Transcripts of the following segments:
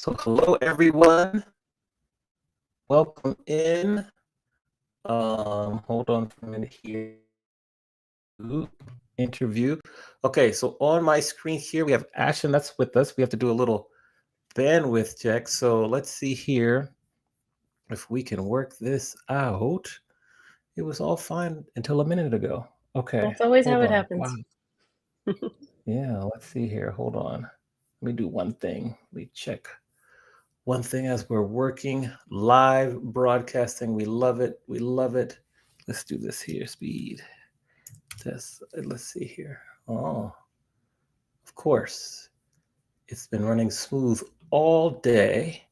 So hello everyone. Welcome in. Hold on for a minute here. Interview. Okay, so on my screen here we have Ashlyn that's with us. We have to do a little bandwidth check. So let's see here if we can work this out. It was all fine until a minute ago. Okay. That's always how Hold it on. Wow. happens. Yeah, let's see here. Hold on. Let me do one thing. Let me check one thing as we're working live broadcasting. We love it. We love it. Let's do this here. Speed test. Let's see here. Oh, of course. It's been running smooth all day.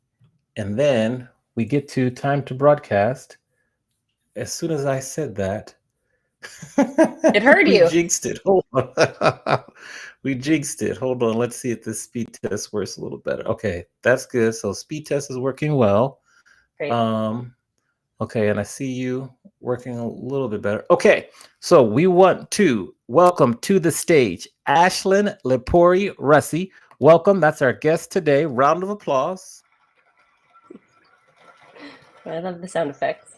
And then we get to time to broadcast. As soon as I said that, It heard we you. jinxed it. Hold on. We jinxed it. Hold on. Let's see if this speed test works a little better. Okay, that's good. So speed test is working well. Great. Okay, and I see you working a little bit better. Okay, so we want to welcome to the stage Ashlyn Lipori-Russie. Welcome. That's our guest today. Round of applause. I love the sound effects.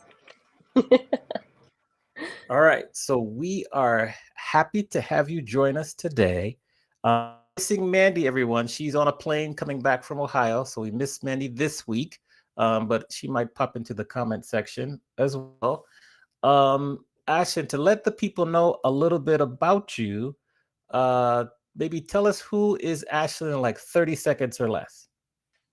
All right, so we are happy to have you join us today. Missing Mandy, everyone. She's on a plane coming back from Ohio, so we missed Mandy this week, but she might pop into the comment section as well. Ashlyn, to let the people know a little bit about you, uh, maybe tell us who is Ashlyn in like 30 seconds or less.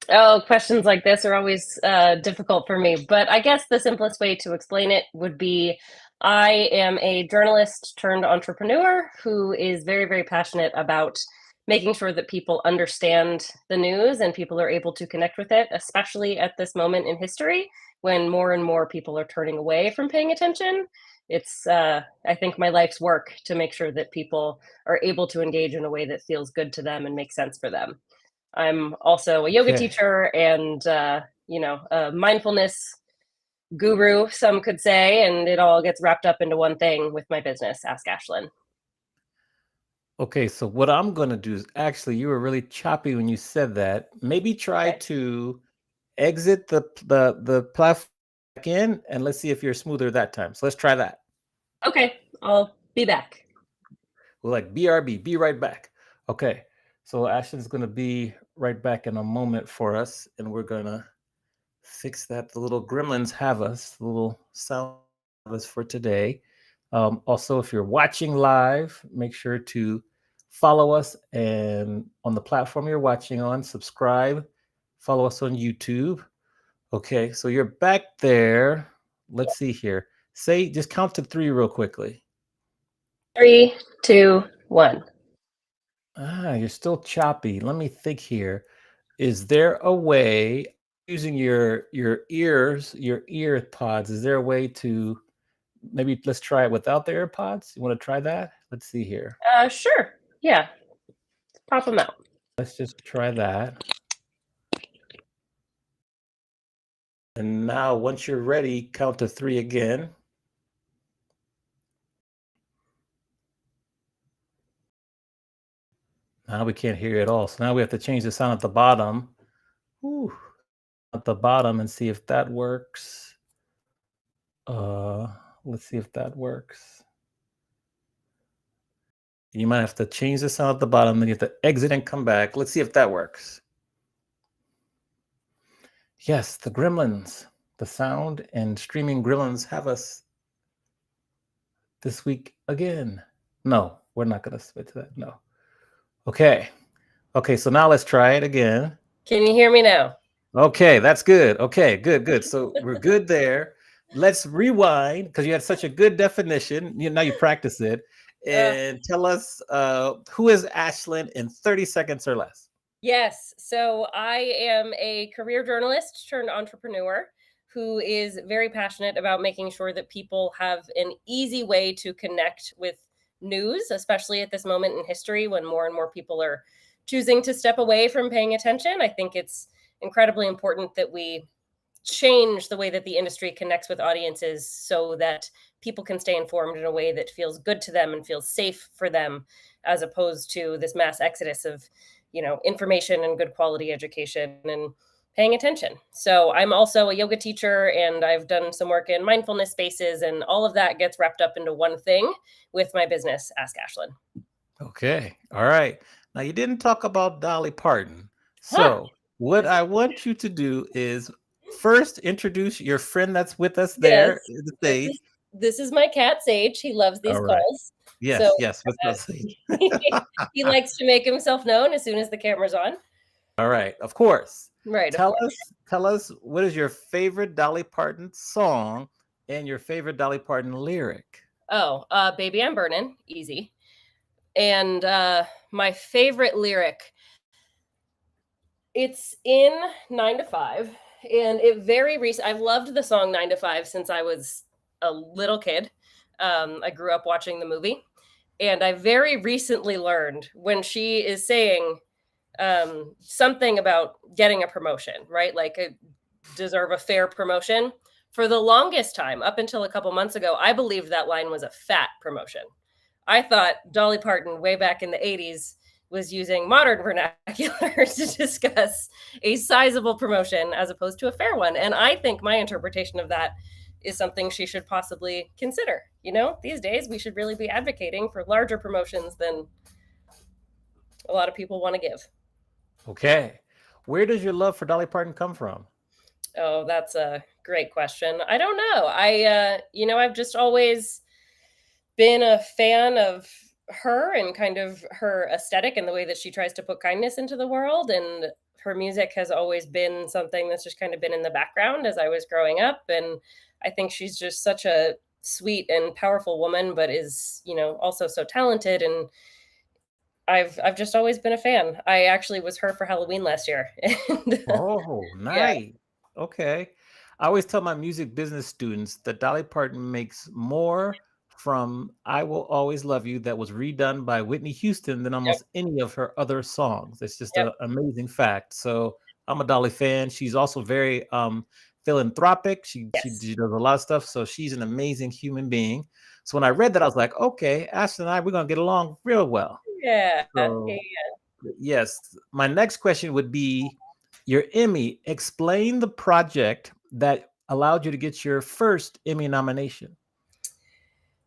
Oh, questions like this are always difficult for me, but I guess the simplest way to explain it would be I am a journalist turned entrepreneur who is very, very passionate about making sure that people understand the news and people are able to connect with it, especially at this moment in history when more and more people are turning away from paying attention. It's, I think, my life's work to make sure that people are able to engage in a way that feels good to them and makes sense for them. I'm also a yoga Okay. teacher and, a mindfulness guru, some could say, and it all gets wrapped up into one thing with my business, Ask Ashlyn. Okay, so what I'm going to do is actually, you were really choppy when you said that. Maybe try Okay. to exit the platform back in, and let's see if you're smoother that time. So let's try that. Okay, I'll be back. We're like BRB, be right back. Okay, so Ashlyn's going to be right back in a moment for us, and we're going to fix that. The little gremlins have us, the little sound have us for today. Also, if you're watching live, make sure to follow us and on the platform you're watching on, subscribe, follow us on YouTube. Okay, so you're back there. Let's see here. Say, just count to 3 real quickly. 3, 2, 1. You're still choppy. Let me think here. Is there a way using your ears, your ear pods? Is there a way to maybe let's try it without the AirPods? You want to try that? Let's see here. Sure. Yeah, pop them out. Let's just try that. And now, once you're ready, count to 3 again. Now we can't hear you at all. So now we have to change the sound at the bottom. Whew. At the bottom and see if that works. Let's see if that works. You might have to change the sound at the bottom, then you have to exit and come back. Let's see if that works. Yes, the gremlins, the sound and streaming gremlins have us this week again. No, we're not going to switch to that. No. Okay. Okay, so now let's try it again. Can you hear me now? Okay, that's good. Okay, good. So we're good there. Let's rewind because you had such a good definition. Now you practice it. And tell us who is Ashlyn in 30 seconds or less. Yes. So I am a career journalist turned entrepreneur who is very passionate about making sure that people have an easy way to connect with news, especially at this moment in history when more and more people are choosing to step away from paying attention. I think it's incredibly important that we change the way that the industry connects with audiences so that people can stay informed in a way that feels good to them and feels safe for them, as opposed to this mass exodus of information and good quality education and paying attention. So I'm also a yoga teacher, and I've done some work in mindfulness spaces, and all of that gets wrapped up into one thing with my business, Ask Ashlyn. Okay. All right. Now you didn't talk about Dolly Parton. Huh. So what I want you to do is first introduce your friend that's with us there Yes. in the This stage. is this is my cat Sage. He loves these All right. calls. So Yes, yes, with uh, us stage. he likes to make himself known as soon as the camera's on. All right, of course. Right, of Tell course. us, tell us what is your favorite Dolly Parton song and your favorite Dolly Parton lyric? Oh, Baby I'm Burning, easy. And my favorite lyric, it's in 9 to 5, and it very recent. I've loved the song 9 to 5 since I was a little kid. I grew up watching the movie, and I very recently learned when she is saying something about getting a promotion, right? Like deserve a fair promotion. For the longest time, up until a couple months ago, I believed that line was a fat promotion. I thought Dolly Parton, way back in the 80s, was using modern vernacular to discuss a sizable promotion as opposed to a fair one. And I think my interpretation of that is something she should possibly consider. These days we should really be advocating for larger promotions than a lot of people want to give. Okay. Where does your love for Dolly Parton come from? Oh, that's a great question. I don't know. I've just always been a fan of her and kind of her aesthetic and the way that she tries to put kindness into the world. And her music has always been something that's just kind of been in the background as I was growing up. And I think she's just such a sweet and powerful woman, but is, also so talented. And I've just always been a fan. I actually was her for Halloween last year. And Oh, yeah, nice. Okay. I always tell my music business students that Dolly Parton makes more from I Will Always Love You that was redone by Whitney Houston than yep, almost any of her other songs. It's just yep, an amazing fact. So I'm a Dolly fan. She's also very philanthropic. yes. She does a lot of stuff. So she's an amazing human being. So when I read that, I was like, okay, Ashlyn and I, we're gonna get along real well. Yeah, yeah. So yes, my next question would be your Emmy. Explain the project that allowed you to get your first Emmy nomination.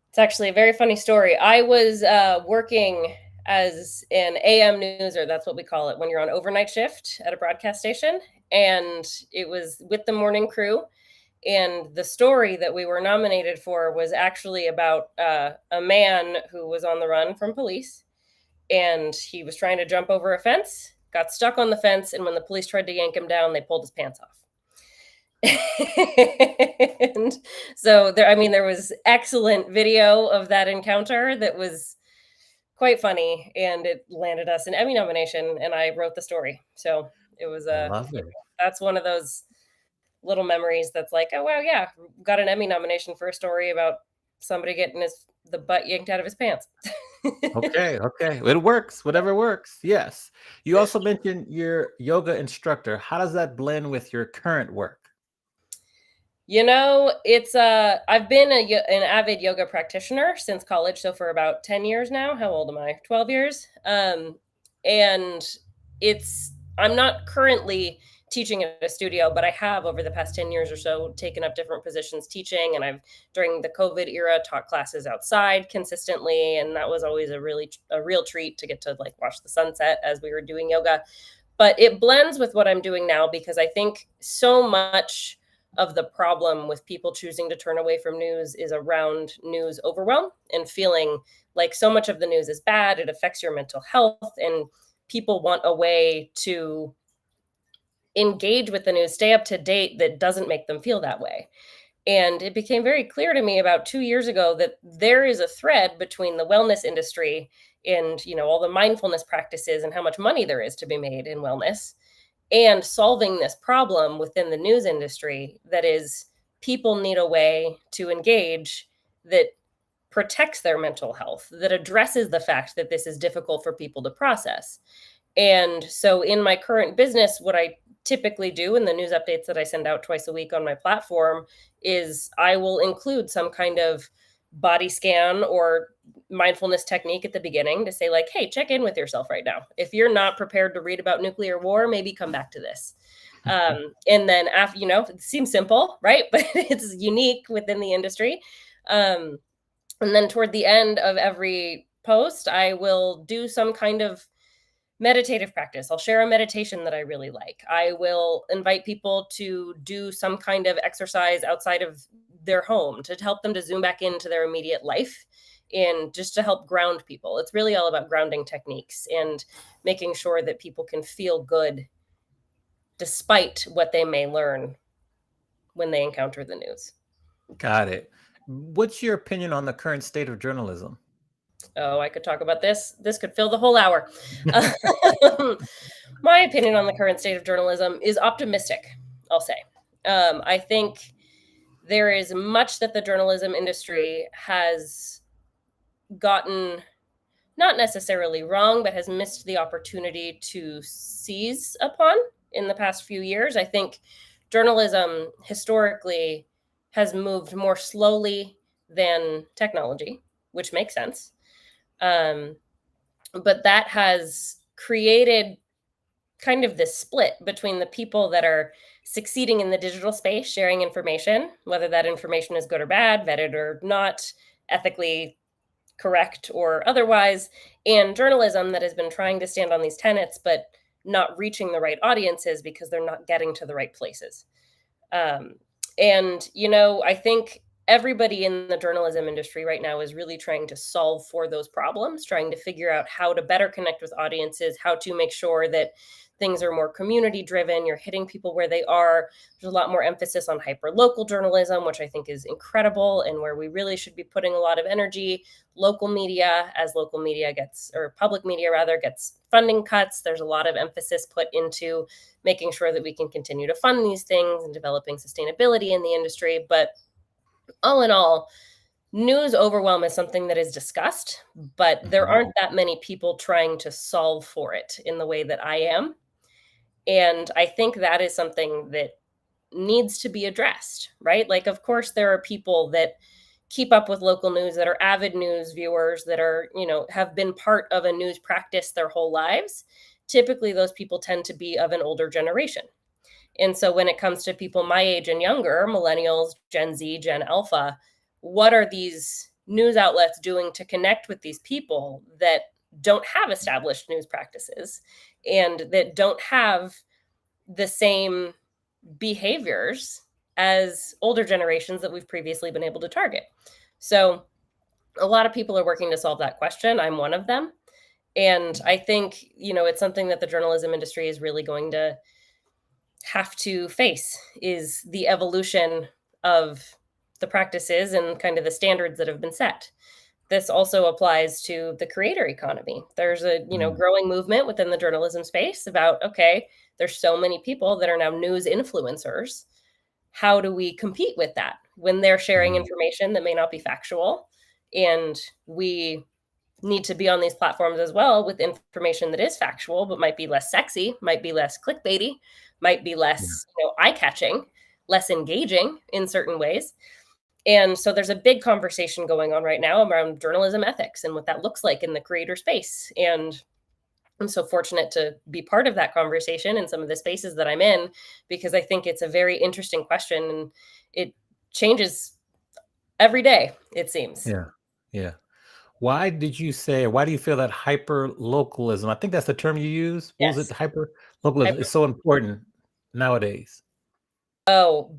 It's actually a very funny story. I was working as an AM newser. That's what we call it when you're on overnight shift at a broadcast station. And it was with the morning crew. And the story that we were nominated for was actually about a man who was on the run from police. And he was trying to jump over a fence, got stuck on the fence. And when the police tried to yank him down, they pulled his pants off. And so there was excellent video of that encounter that was quite funny, and it landed us an Emmy nomination, and I wrote the story. So it was I love it. that's one of those little memories that's like, oh wow, yeah, got an Emmy nomination for a story about somebody getting the butt yanked out of his pants. Okay, okay. It works, whatever works. Yes. You also mentioned your yoga instructor. How does that blend with your current work? It's I've been an avid yoga practitioner since college, so for about 10 years now. How old am I? 12 years. And it's I'm not currently teaching at a studio, but I have over the past 10 years or so taken up different positions teaching, and I've during the COVID era taught classes outside consistently, and that was always a real treat to get to like watch the sunset as we were doing yoga. But it blends with what I'm doing now because I think so much of the problem with people choosing to turn away from news is around news overwhelm and feeling like so much of the news is bad. It affects your mental health, and people want a way to engage with the news, stay up to date that doesn't make them feel that way. And it became very clear to me about 2 years ago that there is a thread between the wellness industry and all the mindfulness practices and how much money there is to be made in wellness and solving this problem within the news industry that is people need a way to engage that protects their mental health, that addresses the fact that this is difficult for people to process. And so in my current business, what I typically do in the news updates that I send out twice a week on my platform is I will include some kind of body scan or mindfulness technique at the beginning to say like, hey, check in with yourself right now. If you're not prepared to read about nuclear war, maybe come back to this. And then after, it seems simple, right? But it's unique within the industry. And then toward the end of every post, I will do some kind of meditative practice. I'll share a meditation that I really like. I will invite people to do some kind of exercise outside of their home to help them to zoom back into their immediate life and just to help ground people. It's really all about grounding techniques and making sure that people can feel good despite what they may learn when they encounter the news. Got it. What's your opinion on the current state of journalism? Oh, I could talk about this. This could fill the whole hour. My opinion on the current state of journalism is optimistic, I'll say. I think there is much that the journalism industry has gotten not necessarily wrong, but has missed the opportunity to seize upon in the past few years. I think journalism historically has moved more slowly than technology, which makes sense. But that has created kind of this split between the people that are succeeding in the digital space, sharing information, whether that information is good or bad, vetted or not, ethically correct or otherwise, and journalism that has been trying to stand on these tenets, but not reaching the right audiences because they're not getting to the right places. And, I think everybody in the journalism industry right now is really trying to solve for those problems, trying to figure out how to better connect with audiences, how to make sure that things are more community driven, you're hitting people where they are. There's a lot more emphasis on hyper local journalism, which I think is incredible and where we really should be putting a lot of energy. Local media, as local media gets, or public media rather, gets funding cuts, there's a lot of emphasis put into making sure that we can continue to fund these things and developing sustainability in the industry. But all in all, news overwhelm is something that is discussed, but there aren't that many people trying to solve for it in the way that I am. And I think that is something that needs to be addressed, right? Like, of course, there are people that keep up with local news, that are avid news viewers, that are, have been part of a news practice their whole lives. Typically, those people tend to be of an older generation. And so when it comes to people my age and younger, millennials, Gen Z, Gen Alpha, what are these news outlets doing to connect with these people that don't have established news practices and that don't have the same behaviors as older generations that we've previously been able to target? So a lot of people are working to solve that question. I'm one of them. And I think, it's something that the journalism industry is really going to have to face, is the evolution of the practices and kind of the standards that have been set. This also applies to the creator economy. There's a, growing movement within the journalism space about, okay, there's so many people that are now news influencers. How do we compete with that when they're sharing information that may not be factual? And we need to be on these platforms as well with information that is factual, but might be less sexy, might be less clickbaity, might be less, eye-catching, less engaging in certain ways. And so there's a big conversation going on right now around journalism ethics and what that looks like in the creator space. And I'm so fortunate to be part of that conversation in some of the spaces that I'm in, because I think it's a very interesting question and it changes every day, it seems. Yeah. Yeah. Why do you feel that hyper localism, I think that's the term you use? What was Yes. it? Hyper localism is so important nowadays. Oh,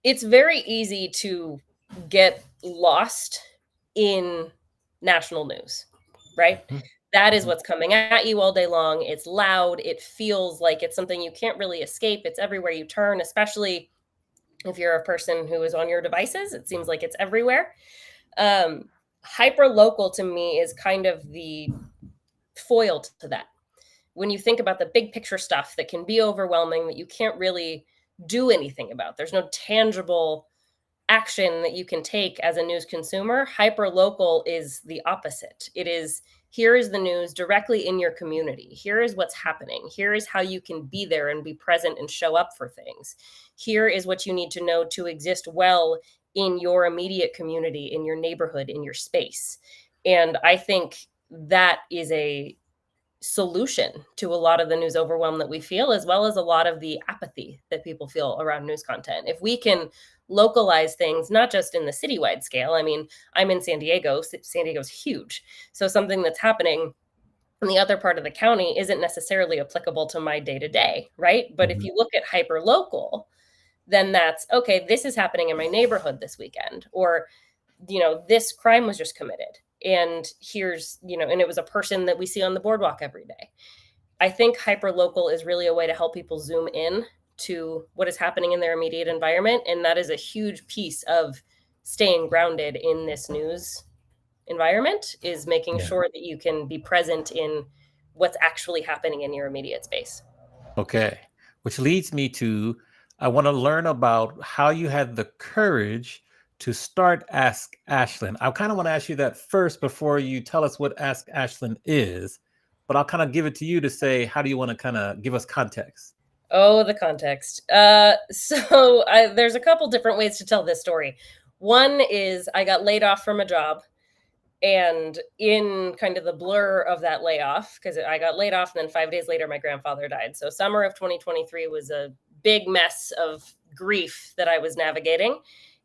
it's very easy to get lost in national news, right? That is what's coming at you all day long. It's loud. It feels like it's something you can't really escape. It's everywhere you turn, especially if you're a person who is on your devices. It seems like it's everywhere. Hyper local to me is kind of the foil to that. When you think about the big picture stuff that can be overwhelming, that you can't really do anything about, there's no tangible action that you can take as a news consumer. Hyper local is the opposite. It is, here is the news directly in your community. Here is what's happening. Here is how you can be there and be present and show up for things. Here is what you need to know to exist well in your immediate community, in your neighborhood, in your space. And I think that is a solution to a lot of the news overwhelm that we feel, as well as a lot of the apathy that people feel around news content. If we can localize things, not just in the citywide scale, I mean, I'm in San Diego, San Diego's huge. So something that's happening in the other part of the county isn't necessarily applicable to my day to day, right? But if Mhm. you look at hyper local, then that's okay, this is happening in my neighborhood this weekend, or this crime was just committed, and here's, and it was a person that we see on the boardwalk every day. I think hyper local is really a way to help people zoom in to what is happening in their immediate environment, and that is a huge piece of staying grounded in this news environment, is making Yeah. sure that you can be present in what's actually happening in your immediate space. Okay. Which leads me to, I want to learn about how you had the courage to start Ask Ashlyn. I kind of want to ask you that first before you tell us what Ask Ashlyn is, but I'll kind of give it to you to say, how do you want to kind of give us context? Oh, the context. There's a couple different ways to tell this story. One is I got laid off from a job, and in kind of the blur of that layoff, because I got laid off and then 5 days later my grandfather died. So summer of 2023 was a big mess of grief that I was navigating.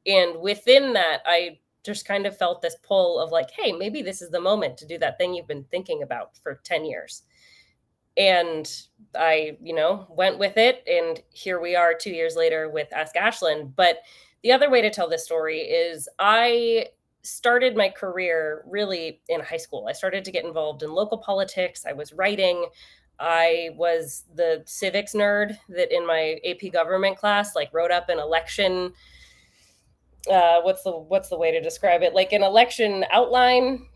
And within that, I just kind of felt this pull of like, hey, maybe this is the moment to do that thing you've been thinking about for 10 years. And I, went with it. And here we are 2 years later with Ask Ashlyn. But the other way to tell this story is I started my career really in high school. I started to get involved in local politics. I was writing. I was the civics nerd that in my AP government class, like wrote up an election. What's the way to describe it? Like an election outlining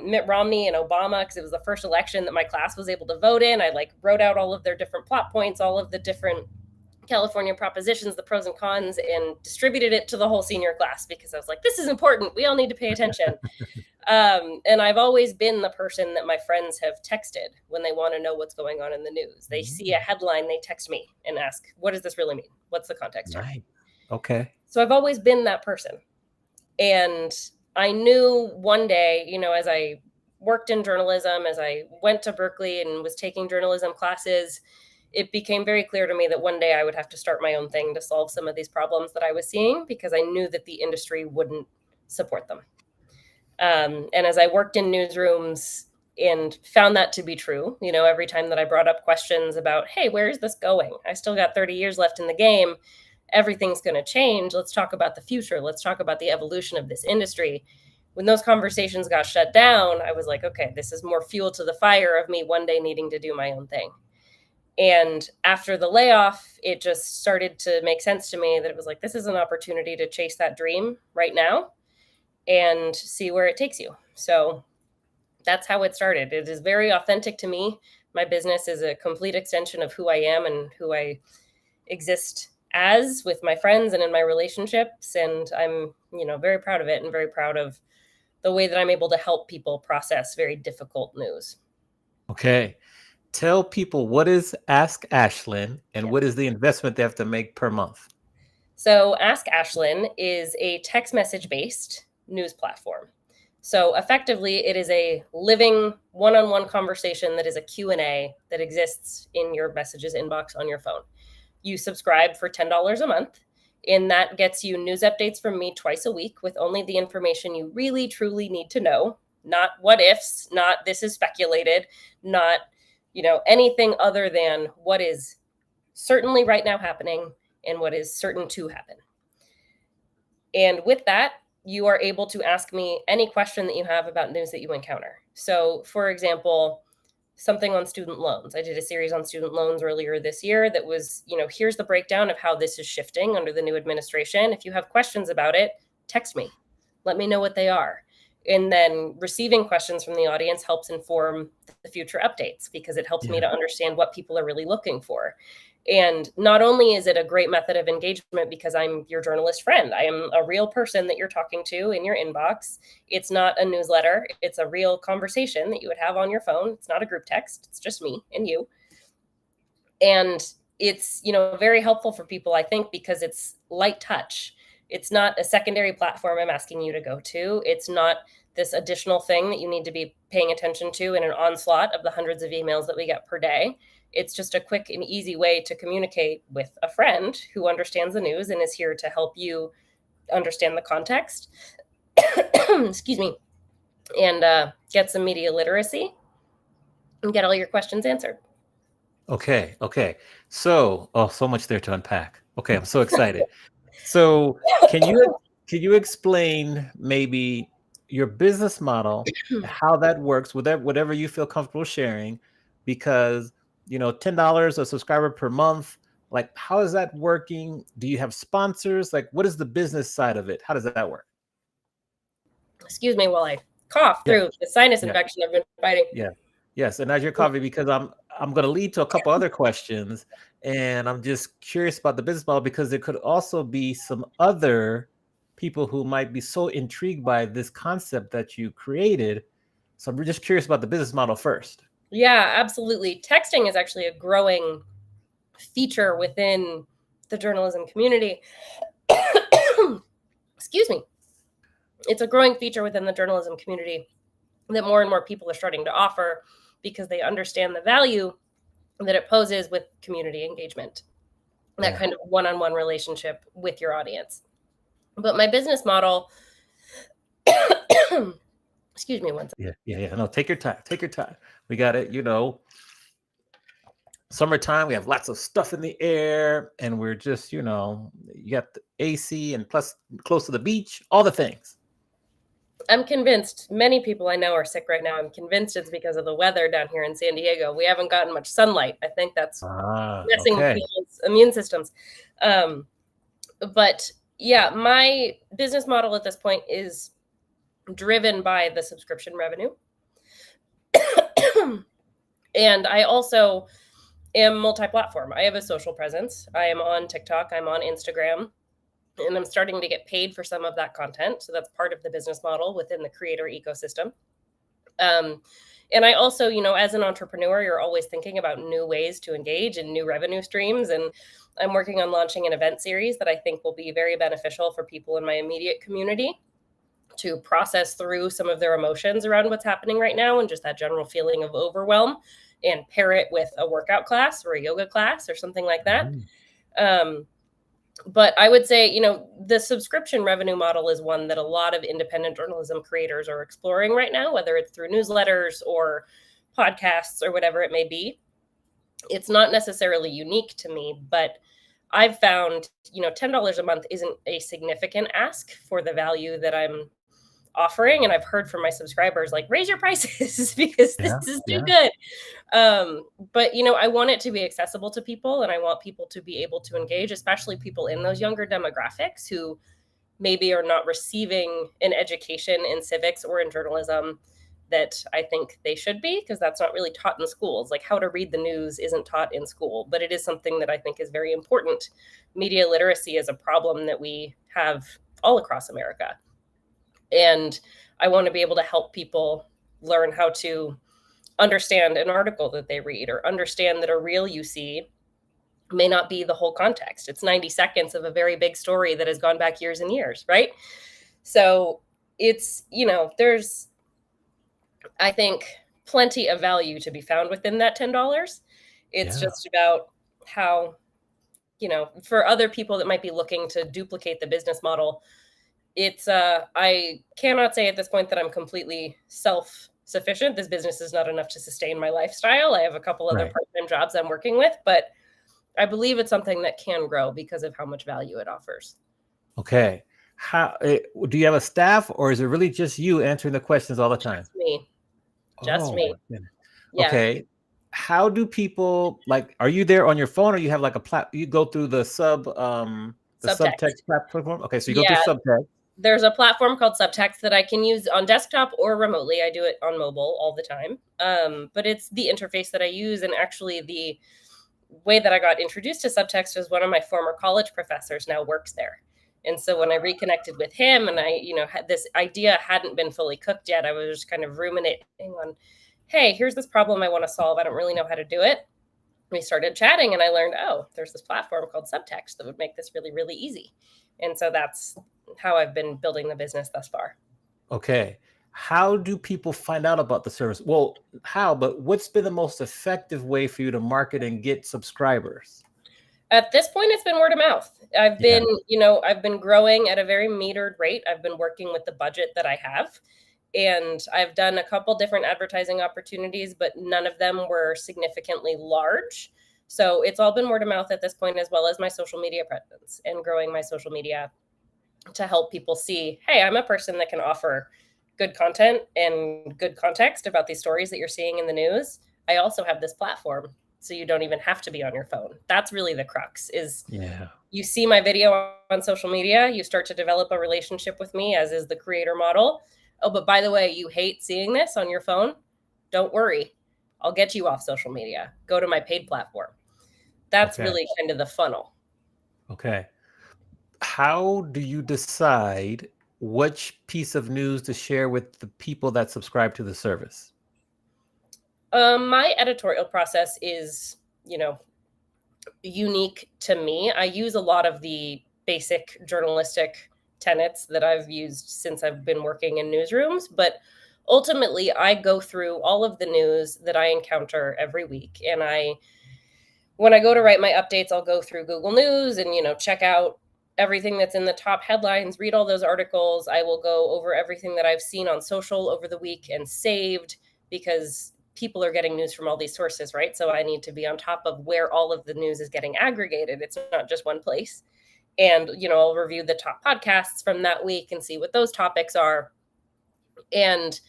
Mitt Romney and Obama, because it was the first election that my class was able to vote in. I like wrote out all of their different plot points, all of the different California propositions, the pros and cons, and distributed it to the whole senior class because I was like, this is important. We all need to pay attention. And I've always been the person that my friends have texted when they want to know what's going on in the news. They see a headline, they text me and ask, what does this really mean? What's the context here? Right. Okay. So I've always been that person. And I knew one day, as I worked in journalism, as I went to Berkeley and was taking journalism classes, it became very clear to me that one day I would have to start my own thing to solve some of these problems that I was seeing, because I knew that the industry wouldn't support them. And as I worked in newsrooms and found that to be true, every time that I brought up questions about, hey, where is this going? I still got 30 years left in the game. Everything's going to change. Let's talk about the future. Let's talk about the evolution of this industry. When those conversations got shut down, I was like, okay, this is more fuel to the fire of me one day needing to do my own thing. And after the layoff, it just started to make sense to me that it was like, this is an opportunity to chase that dream right now and see where it takes you. So that's how it started. It is very authentic to me. My business is a complete extension of who I am and who I exist as with my friends and in my relationships. And I'm, very proud of it and very proud of the way that I'm able to help people process very difficult news. Okay. Tell people, what is Ask Ashlyn and Yeah. what is the investment they have to make per month? So Ask Ashlyn is a text message based news platform. So effectively, it is a living one-on-one conversation that is a Q&A that exists in your messages inbox on your phone. You subscribe for $10 a month, and that gets you news updates from me twice a week with only the information you really, truly need to know. Not what ifs, not this is speculated, not, anything other than what is certainly right now happening and what is certain to happen. And with that, you are able to ask me any question that you have about news that you encounter. So, for example, something on student loans. I did a series on student loans earlier this year that was, here's the breakdown of how this is shifting under the new administration. If you have questions about it, text me. Let me know what they are. And then receiving questions from the audience helps inform the future updates, because it helps me to understand what people are really looking for. And not only is it a great method of engagement because I'm your journalist friend, I am a real person that you're talking to in your inbox. It's not a newsletter. It's a real conversation that you would have on your phone. It's not a group text. It's just me and you. And it's, very helpful for people, I think, because it's light touch. It's not a secondary platform I'm asking you to go to. It's not this additional thing that you need to be paying attention to in an onslaught of the hundreds of emails that we get per day. It's just a quick and easy way to communicate with a friend who understands the news and is here to help you understand the context. Excuse me. And get some media literacy and get all your questions answered. Okay. So, so much there to unpack. Okay, I'm so excited. So, can you explain maybe your business model, how that works, with that, whatever you feel comfortable sharing? Because $10 a subscriber per month, like, how is that working? Do you have sponsors? Like, what is the business side of it? How does that work? Excuse me while I cough through the sinus infection I've been fighting. Yes, and as you're coughing, because I'm going to lead to a couple other questions, and I'm just curious about the business model, because there could also be some other people who might be so intrigued by this concept that you created. So I'm just curious about the business model first. Yeah, absolutely. Texting is actually a growing feature within the journalism community. Excuse me. It's a growing feature within the journalism community that more and more people are starting to offer because they understand the value that it poses with community engagement, that kind of one-on-one relationship with your audience. But my business model, excuse me one second. Yeah. No, take your time. We got it. Summertime, we have lots of stuff in the air, and we're just, you got the AC, and plus close to the beach, all the things. I'm convinced many people I know are sick right now. I'm convinced it's because of the weather down here in San Diego. We haven't gotten much sunlight. I think that's messing with people's immune systems. But yeah, my business model at this point is driven by the subscription revenue. And I also am multi-platform. I have a social presence. I am on TikTok. I'm on Instagram. And I'm starting to get paid for some of that content. So that's part of the business model within the creator ecosystem. And I also, as an entrepreneur, you're always thinking about new ways to engage and new revenue streams. And I'm working on launching an event series that I think will be very beneficial for people in my immediate community to process through some of their emotions around what's happening right now and just that general feeling of overwhelm, and pair it with a workout class or a yoga class or something like that. But I would say, the subscription revenue model is one that a lot of independent journalism creators are exploring right now, whether it's through newsletters or podcasts or whatever it may be. It's not necessarily unique to me, but I've found, $10 a month isn't a significant ask for the value that I'm offering. And I've heard from my subscribers, like, raise your prices because this is too good. But I want it to be accessible to people, and I want people to be able to engage, especially people in those younger demographics who maybe are not receiving an education in civics or in journalism that I think they should be, because that's not really taught in schools. Like, how to read the news isn't taught in school, but it is something that I think is very important. Media literacy is a problem that we have all across America. And I want to be able to help people learn how to understand an article that they read, or understand that a reel you see may not be the whole context. It's 90 seconds of a very big story that has gone back years and years, right? So it's, there's, I think, plenty of value to be found within that $10. It's just about how, for other people that might be looking to duplicate the business model, it's I cannot say at this point that I'm completely self-sufficient. This business is not enough to sustain my lifestyle. I have a couple other part-time jobs I'm working with, but I believe it's something that can grow because of how much value it offers. Okay. How do you have a staff, or is it really just you answering the questions all the time? Just me. Yeah. Okay. How do people, like, are you there on your phone, or you have like you go through the subtext platform? Okay, so you go through subtext. There's a platform called Subtext that I can use on desktop or remotely. I do it on mobile all the time. But it's the interface that I use. And actually, the way that I got introduced to Subtext is one of my former college professors now works there. And so when I reconnected with him, and I, had this idea hadn't been fully cooked yet, I was just kind of ruminating on, hey, here's this problem I want to solve. I don't really know how to do it. We started chatting, and I learned, there's this platform called Subtext that would make this really, really easy. And so that's how I've been building the business thus far. Okay. How do people find out about the service? Well, how, but what's been the most effective way for you to market and get subscribers? At this point, it's been word of mouth. I've Yeah. been, I've been growing at a very metered rate. I've been working with the budget that I have. And I've done a couple different advertising opportunities, but none of them were significantly large. So it's all been word of mouth at this point, as well as my social media presence and growing my social media to help people see, hey, I'm a person that can offer good content and good context about these stories that you're seeing in the news. I also have this platform, so you don't even have to be on your phone. That's really the crux is Yeah. you see my video on social media, you start to develop a relationship with me, as is the creator model. Oh, but by the way, you hate seeing this on your phone? Don't worry. I'll get you off social media. Go to my paid platform. That's Okay. really kind of the funnel. Okay. How do you decide which piece of news to share with the people that subscribe to the service? My editorial process is, unique to me. I use a lot of the basic journalistic tenets that I've used since I've been working in newsrooms, but ultimately I go through all of the news that I encounter every week. And when I go to write my updates, I'll go through Google News and, check out everything that's in the top headlines, read all those articles. I will go over everything that I've seen on social over the week and saved, because people are getting news from all these sources, right? So I need to be on top of where all of the news is getting aggregated. It's not just one place. And, I'll review the top podcasts from that week and see what those topics are. And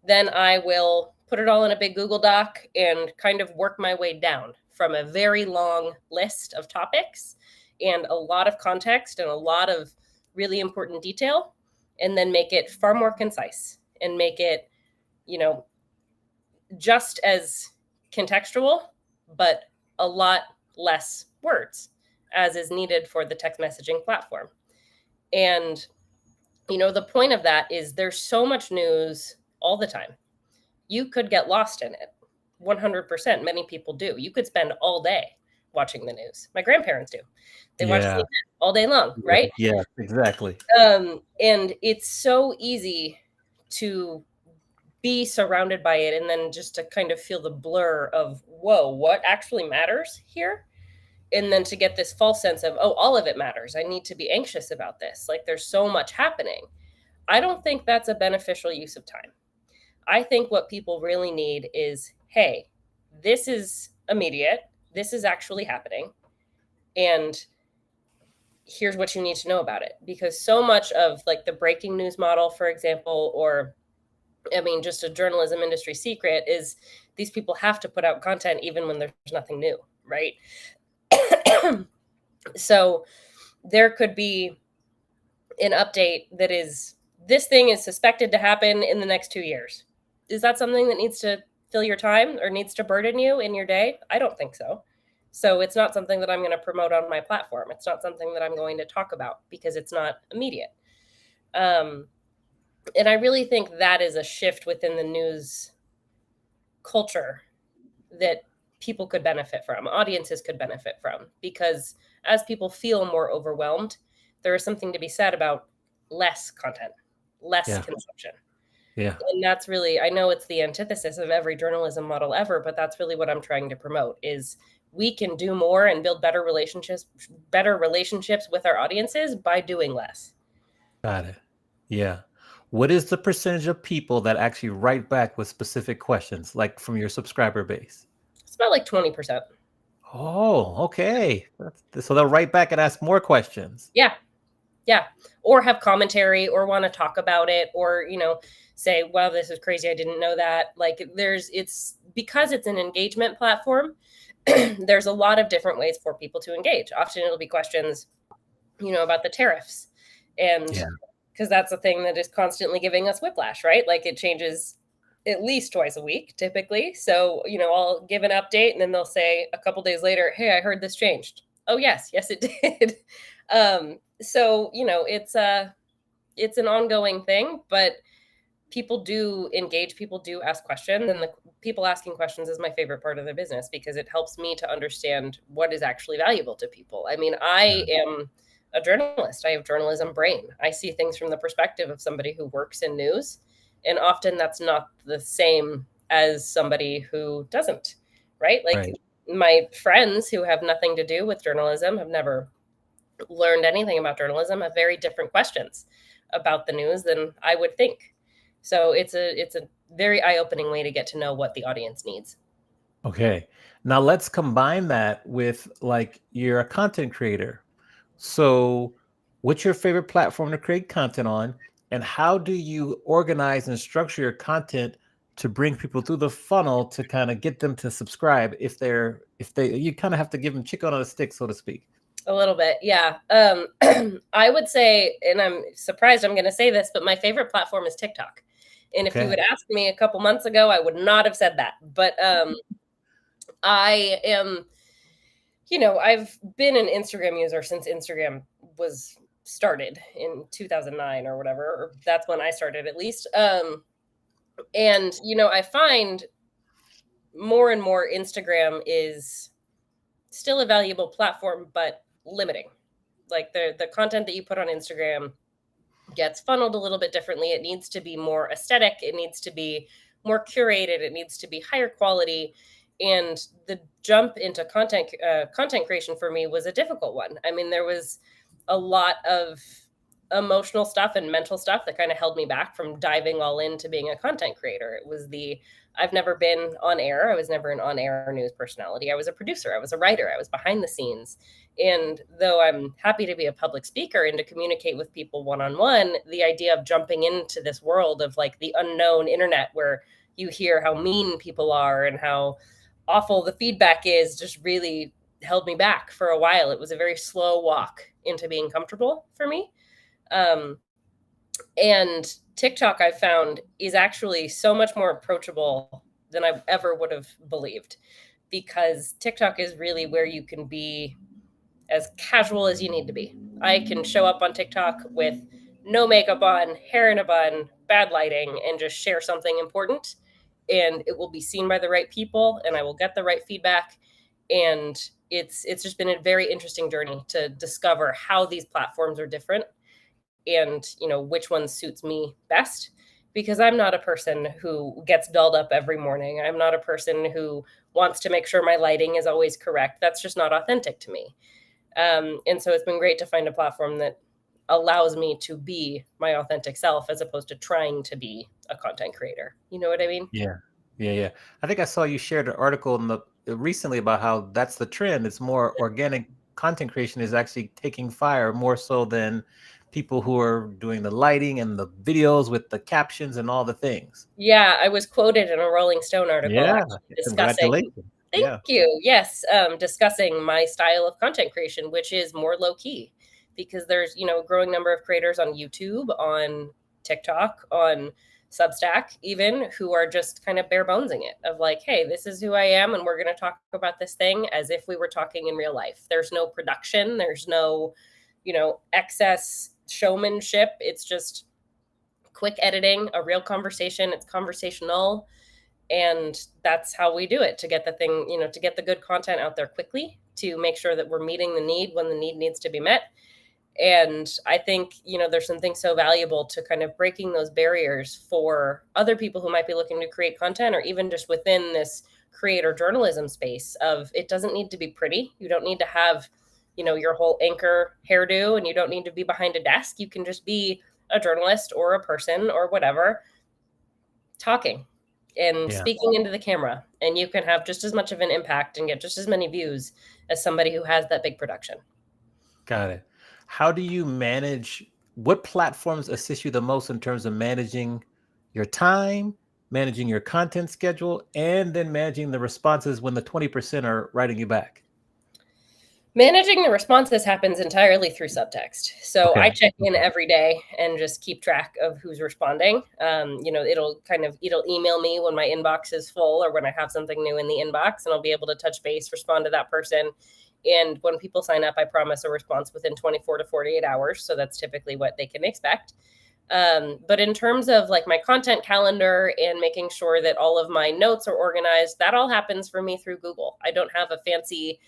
then I will put it all in a big Google Doc and kind of work my way down from a very long list of topics and a lot of context and a lot of really important detail, and then make it far more concise and make it, just as contextual, but a lot less words, as is needed for the text messaging platform. And, the point of that is there's so much news all the time. You could get lost in it. 100%. Many people do. You could spend all day watching the news. My grandparents do. They watch Yeah. CNN all day long, right? Yeah, exactly. And it's so easy to be surrounded by it and then just to kind of feel the blur of, whoa, what actually matters here? And then to get this false sense of, oh, all of it matters. I need to be anxious about this. Like there's so much happening. I don't think that's a beneficial use of time. I think what people really need is, hey, this is immediate. This is actually happening. And here's what you need to know about it. Because so much of like the breaking news model, for example, or just a journalism industry secret is these people have to put out content even when there's nothing new, right? So there could be an update that is, this thing is suspected to happen in the next 2 years. Is that something that needs to fill your time or needs to burden you in your day? I don't think so. So it's not something that I'm going to promote on my platform. It's not something that I'm going to talk about because it's not immediate. And I really think that is a shift within the news culture that people could benefit from, audiences could benefit from, because as people feel more overwhelmed, there is something to be said about less content, less consumption. Yeah. And that's really, I know it's the antithesis of every journalism model ever, but that's really what I'm trying to promote is we can do more and build better relationships with our audiences by doing less. Got it. Yeah. What is the percentage of people that actually write back with specific questions, like from your subscriber base? It's about like 20%. Oh, okay. So they'll write back and ask more questions. Yeah. Yeah. Or have commentary or want to talk about it or, say, wow, this is crazy. I didn't know that. Like it's because it's an engagement platform. There's a lot of different ways for people to engage. Often it'll be questions, about the tariffs. And because that's a thing that is constantly giving us whiplash, right? Like it changes at least twice a week, typically. So, I'll give an update and then they'll say a couple days later, hey, I heard this changed. Oh, yes, it did. So, it's an ongoing thing, but people do engage, people do ask questions, and the people asking questions is my favorite part of the business because it helps me to understand what is actually valuable to people. I am a journalist. I have journalism brain. I see things from the perspective of somebody who works in news. And often that's not the same as somebody who doesn't, right? Like Right. my friends who have nothing to do with journalism, have never learned anything about journalism, have very different questions about the news than I would think. So it's a very eye-opening way to get to know what the audience needs. Okay. Now let's combine that with like you're a content creator. So, what's your favorite platform to create content on? And how do you organize and structure your content to bring people through the funnel to kind of get them to subscribe if they you kind of have to give them chicken on a stick, so to speak. A little bit, yeah. I would say, and I'm surprised I'm going to say this, but my favorite platform is TikTok. And if you Okay. had asked me a couple months ago, I would not have said that. But I am, I've been an Instagram user since Instagram was started in 2009 or whatever, or that's when I started at least. And I find more and more Instagram is still a valuable platform, but limiting. Like the content that you put on Instagram gets funneled a little bit differently. It needs to be more aesthetic. It needs to be more curated. It needs to be higher quality. And the jump into content creation for me was a difficult one. I mean, there was a lot of emotional stuff and mental stuff that kind of held me back from diving all into being a content creator. It was I've never been on air. I was never an on air news personality. I was a producer. I was a writer. I was behind the scenes. And though I'm happy to be a public speaker and to communicate with people one on one, the idea of jumping into this world of like the unknown internet where you hear how mean people are and how awful the feedback is just really held me back for a while. It was a very slow walk into being comfortable for me. Um, and TikTok, I found, is actually so much more approachable than I ever would have believed, because TikTok is really where you can be as casual as you need to be. I can show up on TikTok with no makeup on, hair in a bun, bad lighting, and just share something important. And it will be seen by the right people, and I will get the right feedback. And it's just been a very interesting journey to discover how these platforms are different and which one suits me best, because I'm not a person who gets dolled up every morning. I'm not a person who wants to make sure my lighting is always correct. That's just not authentic to me. And so it's been great to find a platform that allows me to be my authentic self as opposed to trying to be a content creator. You know what I mean? Yeah. Yeah, yeah. I think I saw you shared an article in the recently about how that's the trend. It's more organic content creation is actually taking fire more so than people who are doing the lighting and the videos with the captions and all the things. Yeah, I was quoted in a Rolling Stone article Yeah. actually discussing. Congratulations. Thank Yeah. you. Yes, discussing my style of content creation, which is more low key, because there's a growing number of creators on YouTube, on TikTok, on Substack, even, who are just kind of bare bonesing it of like, hey, this is who I am, and we're going to talk about this thing as if we were talking in real life. There's no production. There's no, excess showmanship. It's just quick editing, a real conversation. It's conversational, and that's how we do it to get the thing, to get the good content out there quickly, to make sure that we're meeting the need when the need needs to be met. And I think there's something so valuable to kind of breaking those barriers for other people who might be looking to create content, or even just within this creator journalism space of, it doesn't need to be pretty. You don't need to have your whole anchor hairdo, and you don't need to be behind a desk. You can just be a journalist or a person or whatever, talking and Yeah. speaking into the camera, and you can have just as much of an impact and get just as many views as somebody who has that big production. Got it. How do you manage what platforms assist you the most in terms of managing your time, managing your content schedule, and then managing the responses when the 20% are writing you back? Managing the responses happens entirely through subtext. So I Okay. check in Okay. every day and just keep track of who's responding. It'll email me when my inbox is full or when I have something new in the inbox, and I'll be able to touch base, respond to that person. And when people sign up, I promise a response within 24 to 48 hours. So that's typically what they can expect. But in terms of like my content calendar and making sure that all of my notes are organized, that all happens for me through Google. I don't have a fancy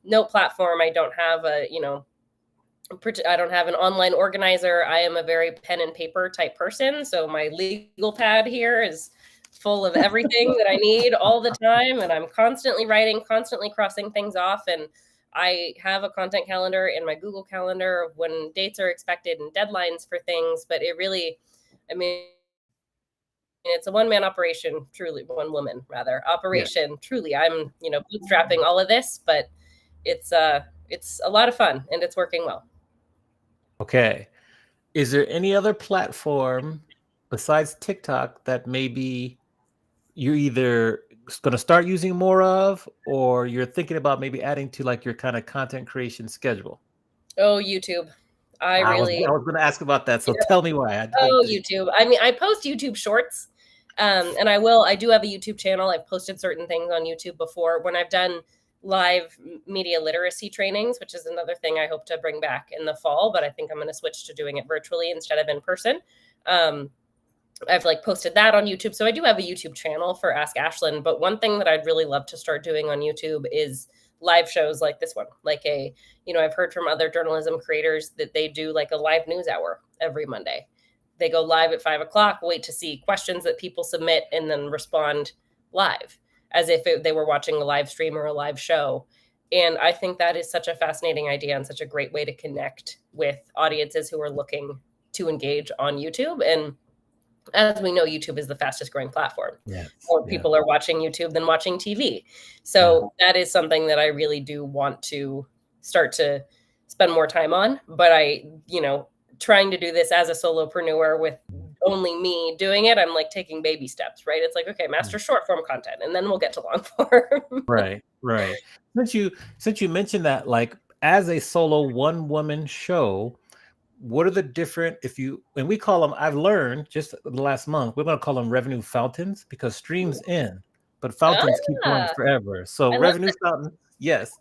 note platform. I don't have I don't have an online organizer. I am a very pen and paper type person. So my legal pad here is full of everything that I need all the time. And I'm constantly writing, constantly crossing things off. And I have a content calendar in my Google Calendar of when dates are expected and deadlines for things. But it really, I mean, it's a one-man operation, truly, one woman rather Yeah. operation, truly. I'm, bootstrapping all of this, but it's a lot of fun and it's working well. Okay. Is there any other platform besides TikTok that maybe you're either going to start using more of, or you're thinking about maybe adding to like your kind of content creation schedule? Oh, YouTube. I I was really, I was going to ask about that, so yeah. tell me why. I'd like Oh, to. YouTube. I mean, I post YouTube shorts, and I do have a YouTube channel. I've posted certain things on YouTube before when I've done live media literacy trainings, which is another thing I hope to bring back in the fall, but I think I'm going to switch to doing it virtually instead of in person. Um, I've like posted that on YouTube. So I do have a YouTube channel for Ask Ashlyn, but one thing that I'd really love to start doing on YouTube is live shows like this one. I've heard from other journalism creators that they do like a live news hour every Monday. They go live at 5 o'clock, wait to see questions that people submit, and then respond live as if they were watching a live stream or a live show. And I think that is such a fascinating idea and such a great way to connect with audiences who are looking to engage on YouTube. And as we know, YouTube is the fastest growing platform. Yes. More Yeah. people are watching YouTube than watching TV. Yeah. So that is something that I really do want to start to spend more time on. But trying to do this as a solopreneur with only me doing it, I'm like taking baby steps, right? It's like, okay, master short form content, and then we'll get to long form. Right. Right. Since you mentioned that, like as a solo one woman show, what are the different, and we call them, I've learned just the last month, we're going to call them revenue fountains because streams end, but fountains keep going Ah, forever. So I love revenue that. fountain, yes.